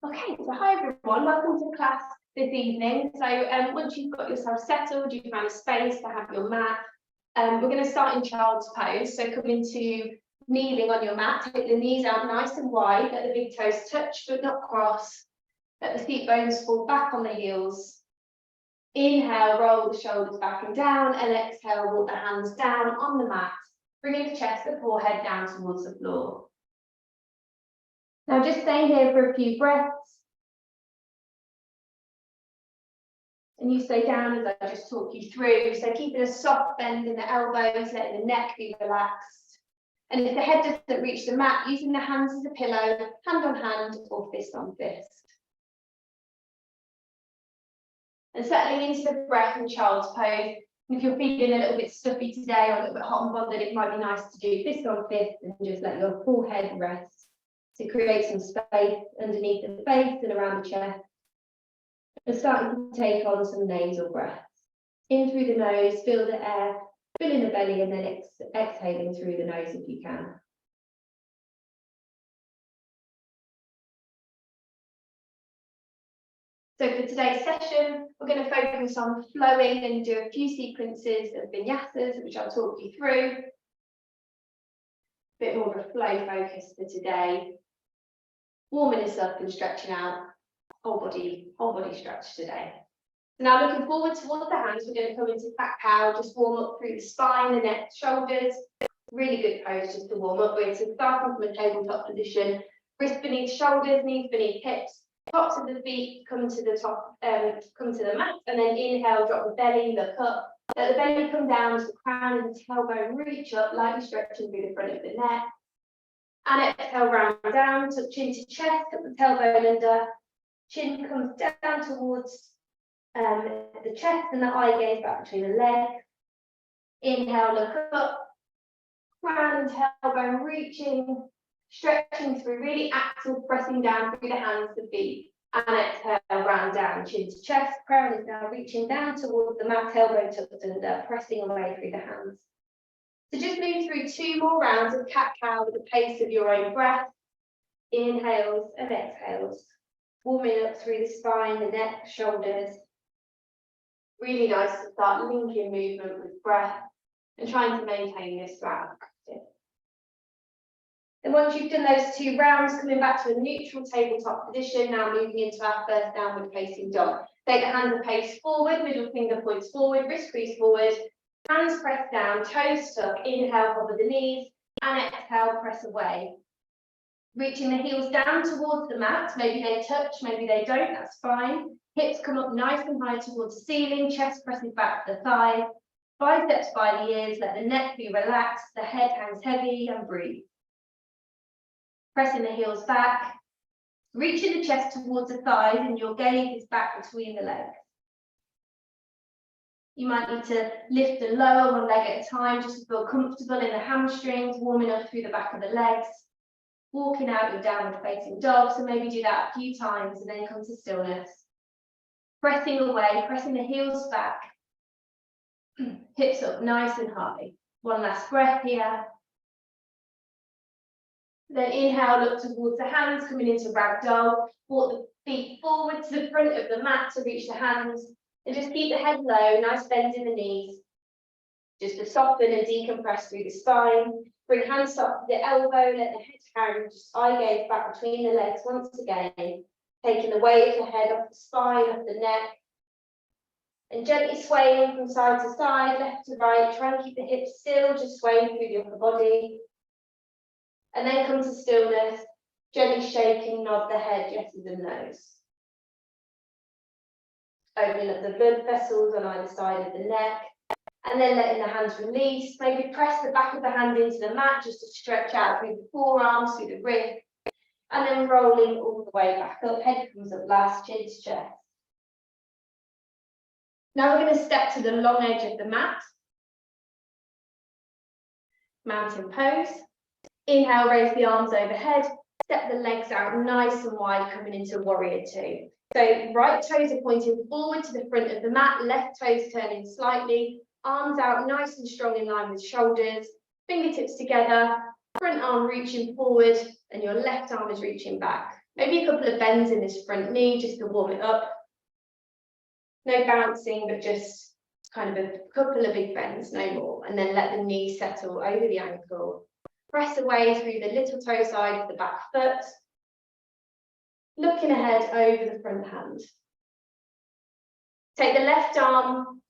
Okay, so hi everyone, welcome to class this evening. So once you've got yourself settled, you've found a space to have your mat, we're going to start in child's pose. So come into kneeling on your mat, take the knees out nice and wide, let the big toes touch but not cross, let the feet bones fall back on the heels. Inhale, roll the shoulders back and down, and exhale, walk the hands down on the mat, bringing the chest, the forehead down towards the floor. Now just stay here for a few breaths. And you stay down as I just talk you through. So keeping a soft bend in the elbows, letting the neck be relaxed. And if the head doesn't reach the mat, using the hands as a pillow, hand on hand or fist on fist. And settling into the breath in child's pose. If you're feeling a little bit stuffy today or a little bit hot and bothered, it might be nice to do fist on fist and just let your forehead rest to create some space underneath the face and around the chest. And starting to take on some nasal breaths. In through the nose, feel the air, filling the belly, and then exhaling through the nose if you can. So for today's session, we're going to focus on flowing and do a few sequences of vinyasas, which I'll talk you through. A bit more of a flow focus for today. Warming us up and stretching out. Whole body stretch today. Now looking forward towards the hands, we're going to come into cat cow, just warm up through the spine, the neck, shoulders. Really good pose just to warm up. We're starting from a tabletop position, wrists beneath shoulders, knees beneath hips, tops of the feet come to the top, come to the mat, and then inhale, drop the belly, look up. Let the belly come down as the crown and the tailbone reach up, lightly stretching through the front of the neck. And exhale, round down, tuck chin to chest, tuck the tailbone under. Chin comes down towards the chest and the eye gaze back between the legs. Inhale, look up. Crown and tailbone reaching, stretching through, really active, pressing down through the hands, the feet. And exhale, round down, chin to chest. Crown is now reaching down towards the mat, tailbone tucked under, pressing away through the hands. So just move through 2 more rounds of cat-cow with the pace of your own breath. Inhales and exhales. Warming up through the spine, the neck, shoulders. Really nice to start linking movement with breath and trying to maintain this throughout the practice. And once you've done those 2 rounds, coming back to a neutral tabletop position, now moving into our first downward facing dog. Take the hands a pace forward, middle finger points forward, wrist crease forward, hands press down, toes tuck, inhale, hover the knees, and exhale, press away. Reaching the heels down towards the mat, maybe they touch, maybe they don't, that's fine. Hips come up nice and high towards the ceiling, chest presses back to the thighs, biceps by the ears, let the neck be relaxed, the head hangs heavy, and breathe. Pressing the heels back, reaching the chest towards the thighs, and your gaze is back between the legs. You might need to lift the lower one leg at a time just to feel comfortable in the hamstrings, warming up through the back of the legs. Walking out your downward facing dog, so maybe do that a few times and then come to stillness. Pressing away, pressing the heels back, hips up nice and high. One last breath here. Then inhale, look towards the hands, coming into ragdoll. Walk the feet forward to the front of the mat to reach the hands. And just keep the head low, nice bend in the knees. Just to soften and decompress through the spine. Bring hands up to the elbow, let the head hang, just eye gaze back between the legs once again. Taking the weight of the head off the spine, off the neck. And gently swaying from side to side, left to right. Try and keep the hips still, just swaying through the upper body. And then come to stillness, gently shaking, nod the head, yeses and nos. Opening up the blood vessels on either side of the neck. And then letting the hands release, maybe press the back of the hand into the mat just to stretch out through the forearms, through the wrist, and then rolling all the way back up. Head comes up last, chin to chest. Now we're going to step to the long edge of the mat. Mountain pose. Inhale, raise the arms overhead. Step the legs out nice and wide, coming into warrior 2. So right toes are pointing forward to the front of the mat, left toes turning slightly. Arms out nice and strong in line with shoulders, fingertips together, front arm reaching forward, and your left arm is reaching back. Maybe a couple of bends in this front knee just to warm it up. No bouncing, but just kind of a couple of big bends, no more. And then let the knee settle over the ankle. Press away through the little toe side of the back foot. Looking ahead over the front hand. Take the left arm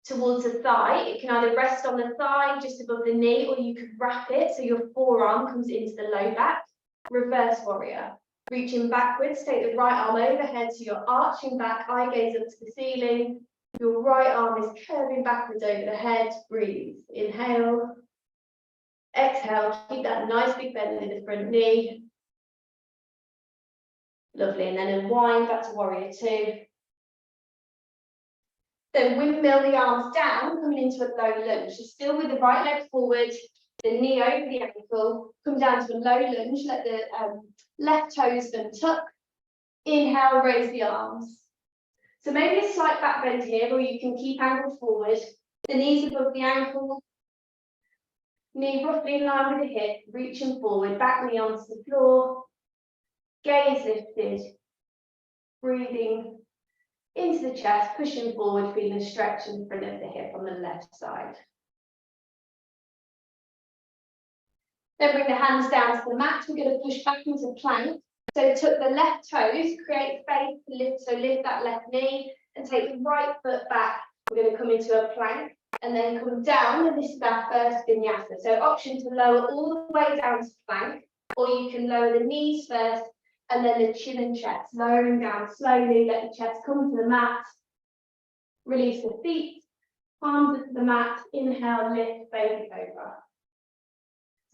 towards the thigh. It can either rest on the thigh just above the knee, or you could wrap it so your forearm comes into the low back. Reverse warrior. Reaching backwards, take the right arm overhead so you're arching back, eye gaze up to the ceiling. Your right arm is curving backwards over the head. Breathe. Inhale. Exhale. Keep that nice big bend in the front knee. Lovely. And then unwind back to warrior two. Then windmill the arms down, coming into a low lunge. So still with the right leg forward, the knee over the ankle, come down to a low lunge, let the left toes untuck. Inhale, raise the arms. So maybe a slight back bend here, or you can keep ankle forward, the knees above the ankle, knee roughly in line with the hip, reaching forward, back knee onto the floor, gaze lifted, breathing into the chest, pushing forward, feeling a stretch in front of the hip on the left side. Then bring the hands down to the mat. We're going to push back into plank. So tuck the left toes, create space to lift, so lift that left knee and take the right foot back. We're going to come into a plank and then come down, and this is our first vinyasa. So option to lower all the way down to plank, or you can lower the knees first and then the chin and chest, lowering down slowly, let the chest come to the mat. Release the feet, palms into the mat, inhale, lift, baby cobra.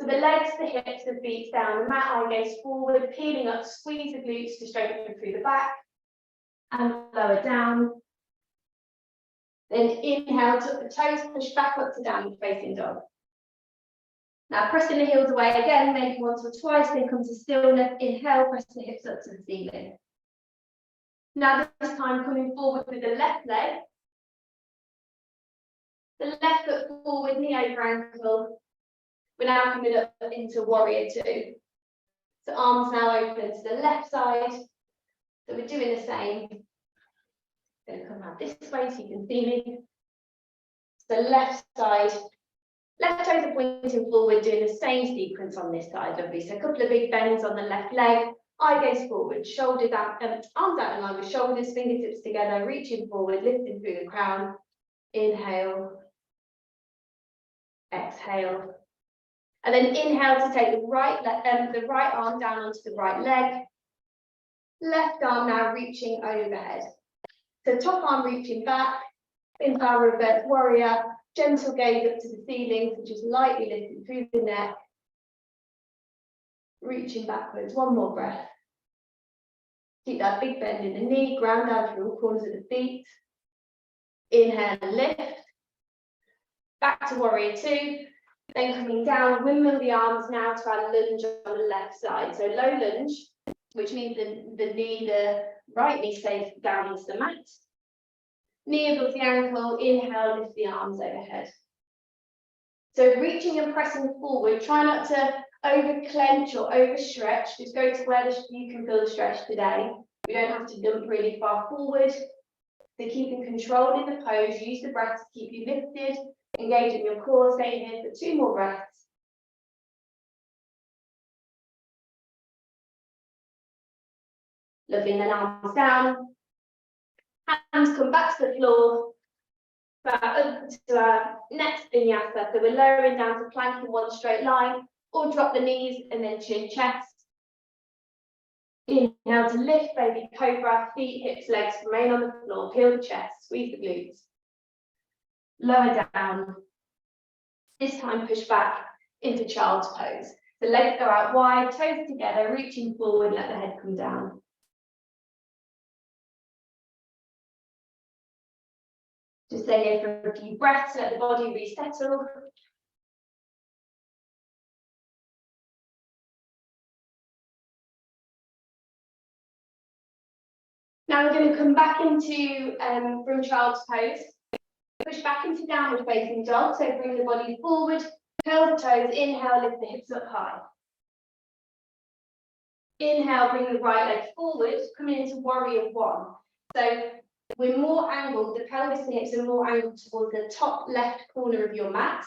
So the legs, the hips, the feet down, the mat, eye gaze forward, peeling up, squeeze the glutes to straighten through the back, and lower down. Then inhale, tuck the toes, push back up to downward facing dog. Now pressing the heels away again, maybe once or twice, then come to stillness. Inhale, press the hips up to the ceiling. Now this time coming forward with the left leg. The left foot forward, knee over ankle. We're now coming up into warrior two. So arms now open to the left side. So we're doing the same. Going to come out this way so you can see me. So left side. Left toes are pointing forward, doing the same sequence on this side, lovely. So a couple of big bends on the left leg, eye gaze forward, shoulders out, arms out in line with shoulders, fingertips together, reaching forward, lifting through the crown. Inhale, exhale. And then inhale to take the right arm down onto the right leg. Left arm now reaching overhead. So top arm reaching back, into our reverse warrior. Gentle gaze up to the ceiling, so just lightly lifting through the neck. Reaching backwards, one more breath. Keep that big bend in the knee, ground down through all corners of the feet. Inhale, lift. Back to warrior two. Then coming down, windmill the arms now to our lunge on the left side. So low lunge, which means the right knee stays down into the mat. Knee above the ankle, inhale, lift the arms overhead. So reaching and pressing forward, try not to over clench or overstretch, just go to where you can feel the stretch today. We don't have to jump really far forward. So keeping control in the pose, use the breath to keep you lifted, engaging your core, stay here for 2 more breaths. Lovely, and then arms down. Hands come back to the floor. Up to our next vinyasa. So we're lowering down to plank in one straight line, or drop the knees and then chin chest. Inhale to lift, baby cobra, feet, hips, legs remain on the floor, peel the chest, squeeze the glutes. Lower down. This time push back into child's pose. The legs go out wide, toes together, reaching forward, let the head come down. Just stay here for a few breaths, let the body resettle. Now we're going to come back into from child's pose. Push back into downward facing dog, so bring the body forward, curl the toes, inhale, lift the hips up high. Inhale, bring the right leg forward, coming into warrior one. So we're more angled, the pelvis and hips are more angled towards the top left corner of your mat,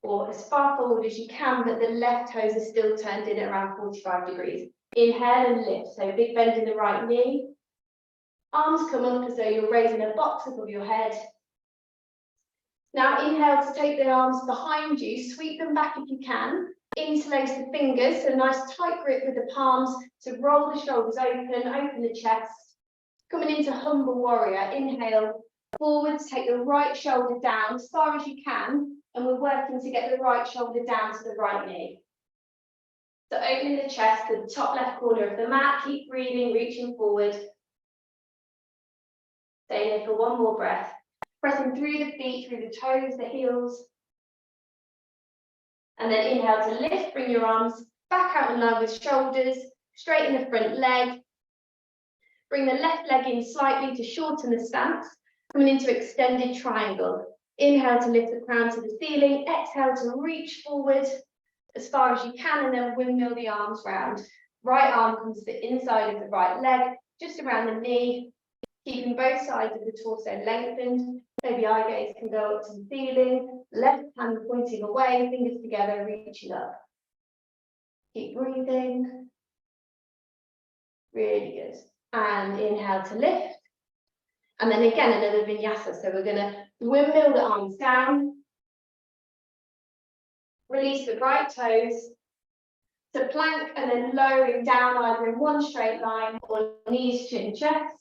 or as far forward as you can, but the left toes are still turned in at around 45 degrees. Inhale and lift, so big bend in the right knee. Arms come up as though you're raising a box above your head. Now inhale to take the arms behind you, sweep them back if you can. Interlace the fingers, so nice tight grip with the palms to roll the shoulders open the chest. Coming into humble warrior, inhale, forwards, take the right shoulder down as far as you can, and we're working to get the right shoulder down to the right knee. So opening the chest to the top left corner of the mat, keep breathing, reaching forward. Staying here for one more breath. Pressing through the feet, through the toes, the heels. And then inhale to lift, bring your arms back out in line with shoulders, straighten the front leg. Bring the left leg in slightly to shorten the stance, coming into extended triangle. Inhale to lift the crown to the ceiling, exhale to reach forward as far as you can, and then windmill the arms round. Right arm comes to the inside of the right leg, just around the knee, keeping both sides of the torso lengthened. Maybe eye gaze can go up to the ceiling, left hand pointing away, fingers together, reaching up. Keep breathing. Really good. And inhale to lift. And then again, another vinyasa. So we're going to windmill the arms down. Release the right toes to plank, and then lowering down either in one straight line or knees, chin, chest.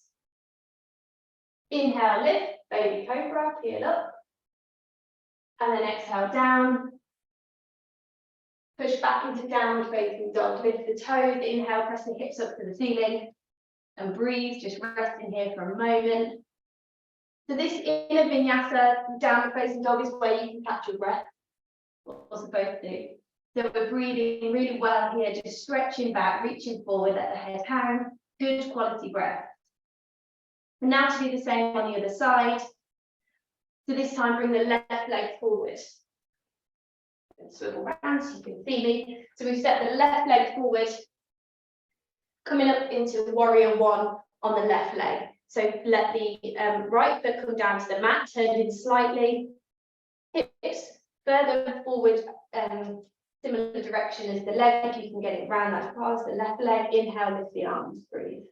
Inhale, lift, baby cobra, peel up. And then exhale down. Push back into downward facing dog. Lift the toes, inhale, press the hips up to the ceiling. And breathe, just resting here for a moment. So this inner vinyasa, downward facing dog, is where you can catch your breath. What we're supposed to do. So we're breathing really well here, just stretching back, reaching forward, let the head hang. Good quality breath. And now to do the same on the other side. So this time bring the left leg forward. And swivel around so you can see me. So we've set the left leg forward, coming up into warrior one on the left leg. So let the right foot come down to the mat, turned in slightly. Hips further forward, similar direction as the leg. You can get it round as far as the left leg. Inhale, lift the arms, breathe.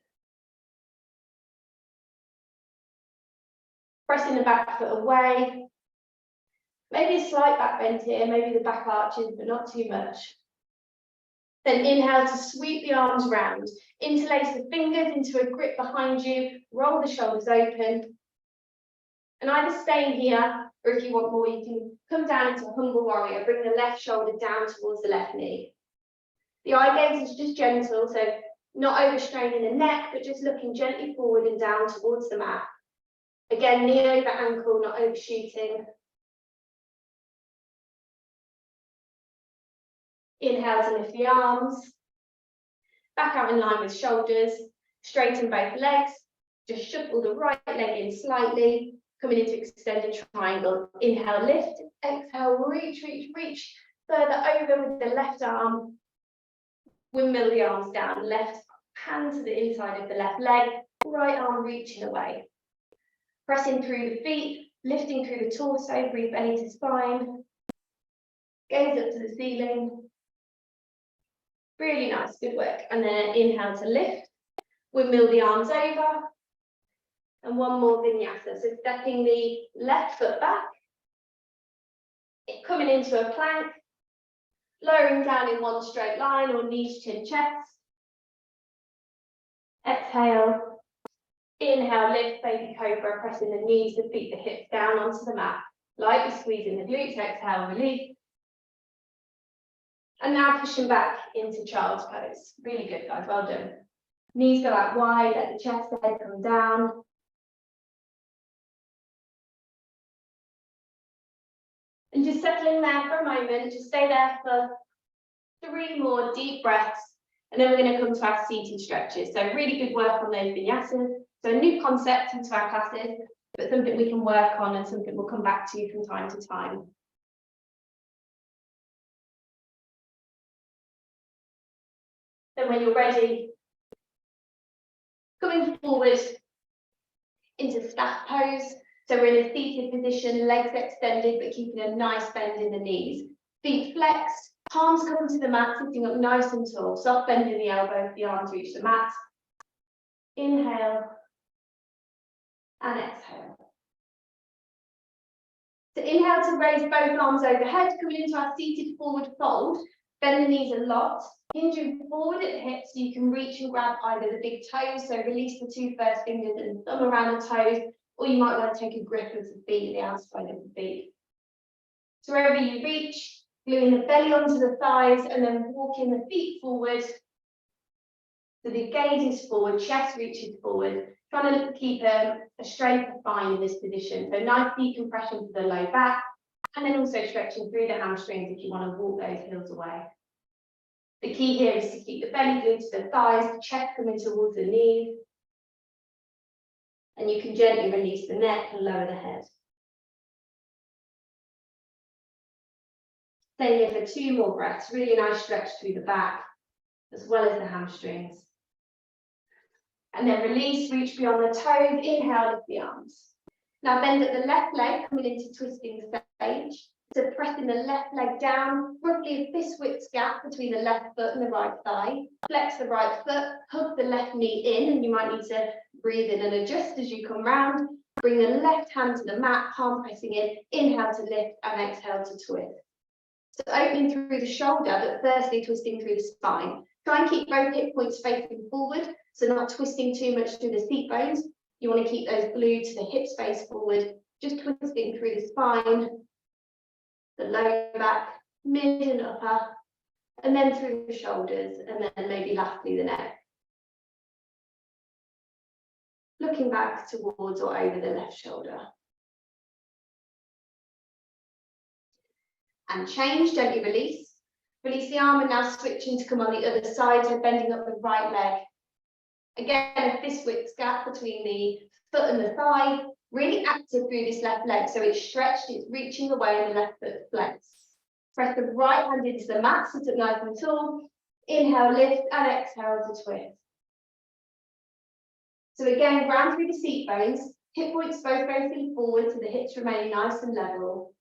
Pressing the back foot away. Maybe a slight back bend here, maybe the back arches, but not too much. Then inhale to sweep the arms round. Interlace the fingers into a grip behind you. Roll the shoulders open. And either staying here, or if you want more, you can come down into a humble warrior. Bring the left shoulder down towards the left knee. The eye gaze is just gentle, so not overstraining the neck, but just looking gently forward and down towards the mat. Again, knee over ankle, not overshooting. Inhale to lift the arms. Back out in line with shoulders. Straighten both legs. Just shuffle the right leg in slightly. Coming into extended triangle. Inhale, lift. Exhale, reach, reach, reach. Further over with the left arm. Windmill the arms down. Left hand to the inside of the left leg. Right arm reaching away. Pressing through the feet. Lifting through the torso. Breathe belly to spine. Gaze up to the ceiling. Really nice, good work. And then inhale to lift. Windmill the arms over. And one more vinyasa. So stepping the left foot back. Coming into a plank. Lowering down in one straight line or knees, chin, chest. Exhale. Inhale, lift, baby cobra, pressing the knees, the feet, the hips down onto the mat. Lightly squeezing the glutes. Exhale, release. And now pushing back into child's pose. Really good, guys, well done. Knees go out wide, let the chest, the head come down. And just settling there for a moment, just stay there for 3 more deep breaths. And then we're going to come to our seated stretches. So really good work on those vinyasas. So a new concept into our classes, but something we can work on and something we'll come back to from time to time. Then when you're ready, coming forward into staff pose. So we're in a seated position, legs extended, but keeping a nice bend in the knees. Feet flexed, palms come to the mat, sitting up nice and tall. Soft bend in the elbow, the arms reach the mat. Inhale and exhale. So inhale to raise both arms overhead, coming into our seated forward fold. Bend the knees a lot, hinging forward at the hips, so you can reach and grab either the big toes, so release the two first fingers and thumb around the toes, or you might want to take a grip of the feet, the outside of the feet. So wherever you reach, gluing the belly onto the thighs and then walking the feet forward. So the gaze is forward, chest reaches forward, trying to keep a straight spine in this position. So nice deep compression to the low back, and then also stretching through the hamstrings if you want to walk those heels away. The key here is to keep the belly glued to the thighs, the chest coming towards the knees. And you can gently release the neck and lower the head. Stay here for 2 more breaths. Really nice stretch through the back, as well as the hamstrings. And then release, reach beyond the toes. Inhale, lift the arms. Now bend at the left leg, coming into twisting stage. So pressing the left leg down, roughly a fist width gap between the left foot and the right thigh. Flex the right foot, hug the left knee in, and you might need to breathe in and adjust as you come round. Bring the left hand to the mat, palm pressing in. Inhale to lift and exhale to twist. So opening through the shoulder, but firstly twisting through the spine. Try and keep both hip points facing forward, so not twisting too much through the seat bones. You want to keep those glued to the hip space forward, just twisting through the spine, the lower back, mid and upper, and then through the shoulders, and then maybe lastly the neck. Looking back towards or over the left shoulder. And change, gently release. Release the arm and now switching to come on the other side, so bending up the right leg. Again, a fist width gap between the foot and the thigh. Really active through this left leg, so it's stretched, it's reaching away, and the left foot flexed. Press the right hand into the mat, sit up nice and tall. Inhale, lift, and exhale to twist. So again, ground through the seat bones, hip points both facing forward, so the hips remain nice and level.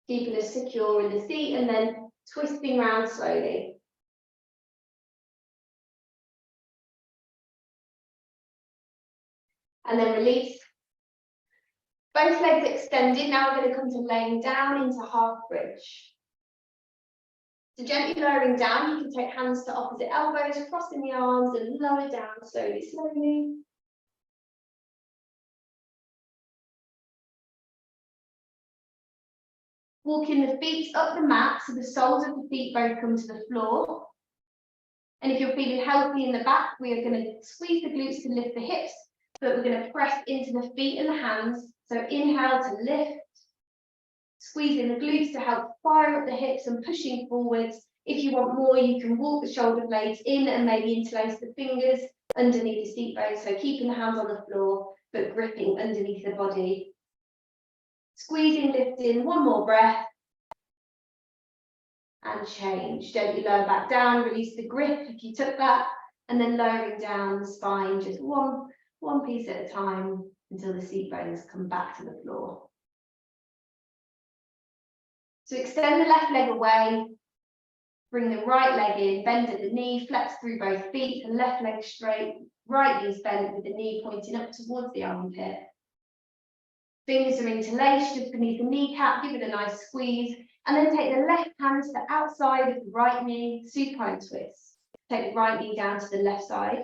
Keeping us secure in the seat, and then twisting round slowly. And then release. Both legs extended. Now we're going to come to laying down into half bridge. So gently lowering down, you can take hands to opposite elbows, crossing the arms and lower down slowly. Walking the feet up the mat so the soles of the feet both come to the floor. And if you're feeling healthy in the back, we are going to squeeze the glutes to lift the hips, but we're going to press into the feet and the hands. So inhale to lift, squeezing the glutes to help fire up the hips and pushing forwards. If you want more, you can walk the shoulder blades in and maybe interlace the fingers underneath the seat bones. So keeping the hands on the floor, but gripping underneath the body. Squeezing, lifting, 1 more breath. And change. Gently lower back down, release the grip if you took that, and then lowering down the spine, just one piece at a time until the seat bones come back to the floor. So extend the left leg away, bring the right leg in, bend at the knee, flex through both feet, and left leg straight, right knee's bent with the knee pointing up towards the armpit. Fingers are interlaced just beneath the kneecap, give it a nice squeeze, and then take the left hand to the outside of the right knee, supine twist. Take the right knee down to the left side.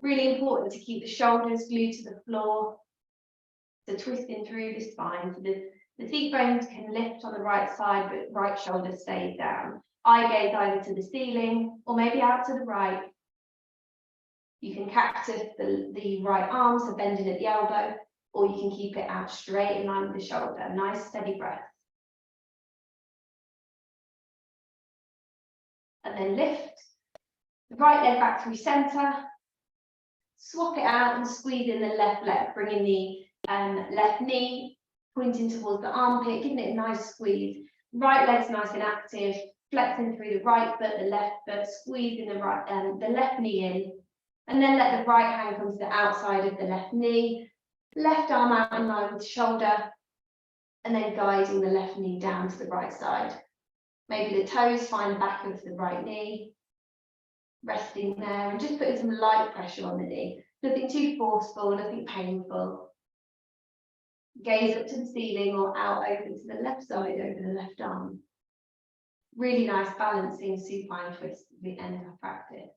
Really important to keep the shoulders glued to the floor. So twisting through the spine, so the seat bones can lift on the right side, but right shoulder stays down. Eye gaze either to the ceiling or maybe out to the right. You can cactus the right arm, so bending at the elbow, or you can keep it out straight in line with the shoulder. Nice steady breath. And then lift the right leg back through center. Swap it out and squeeze in the left leg, bringing the left knee pointing towards the armpit, giving it a nice squeeze. Right leg's nice and active. flexing through the right foot, the left foot, squeezing the left knee in, and then let the right hand come to the outside of the left knee, left arm out in line with the shoulder, and then guiding the left knee down to the right side. Maybe the toes find the back of the right knee, resting there, and just putting some light pressure on the knee. Nothing too forceful, nothing painful. Gaze up to the ceiling or out open to the left side over the left arm. Really nice balancing supine twist at the end of our practice.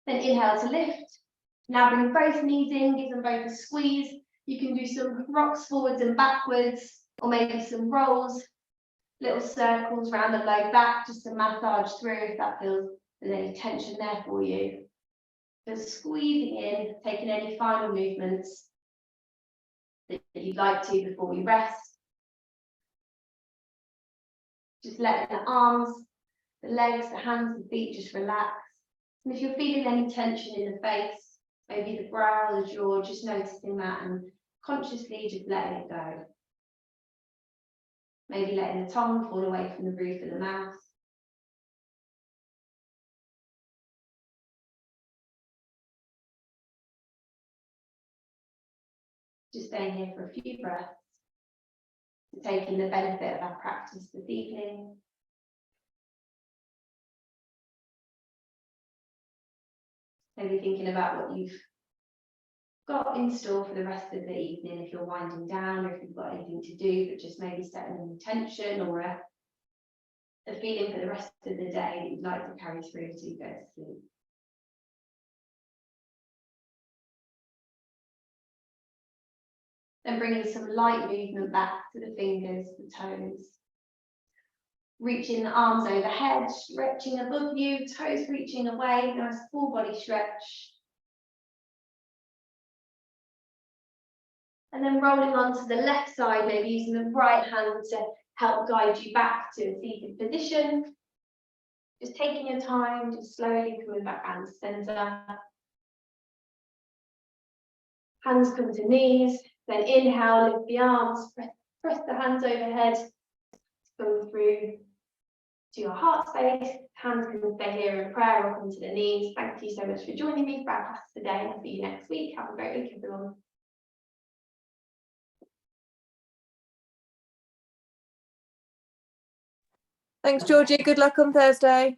Then inhale to lift. Now bring both knees in, give them both a squeeze. You can do some rocks forwards and backwards, or maybe some rolls, little circles around the low back, just to massage through if that feels there's any tension there for you. Just squeezing in, taking any final movements that you'd like to before we rest. Just letting the arms, the legs, the hands and feet just relax. And if you're feeling any tension in the face, maybe the brow, the jaw, just noticing that and consciously just letting it go. Maybe letting the tongue fall away from the roof of the mouth. Just staying here for a few breaths, taking the benefit of our practice this evening. Maybe thinking about what you've got in store for the rest of the evening, if you're winding down or if you've got anything to do, but just maybe setting an intention or a feeling for the rest of the day that you'd like to carry through as you go to sleep. Then bringing some light movement back to the fingers, the toes. Reaching the arms overhead, stretching above you, toes reaching away, nice full body stretch. And then rolling onto the left side, maybe using the right hand to help guide you back to a seated position. Just taking your time, just slowly coming back down to center. Hands come to knees, then inhale, lift the arms, press the hands overhead, come through to your heart space. Hands can stay here in prayer or come to the knees. Thank you so much for joining me for our class today. I'll see you next week. Have a great week, everyone. Thanks, Georgie. Good luck on Thursday.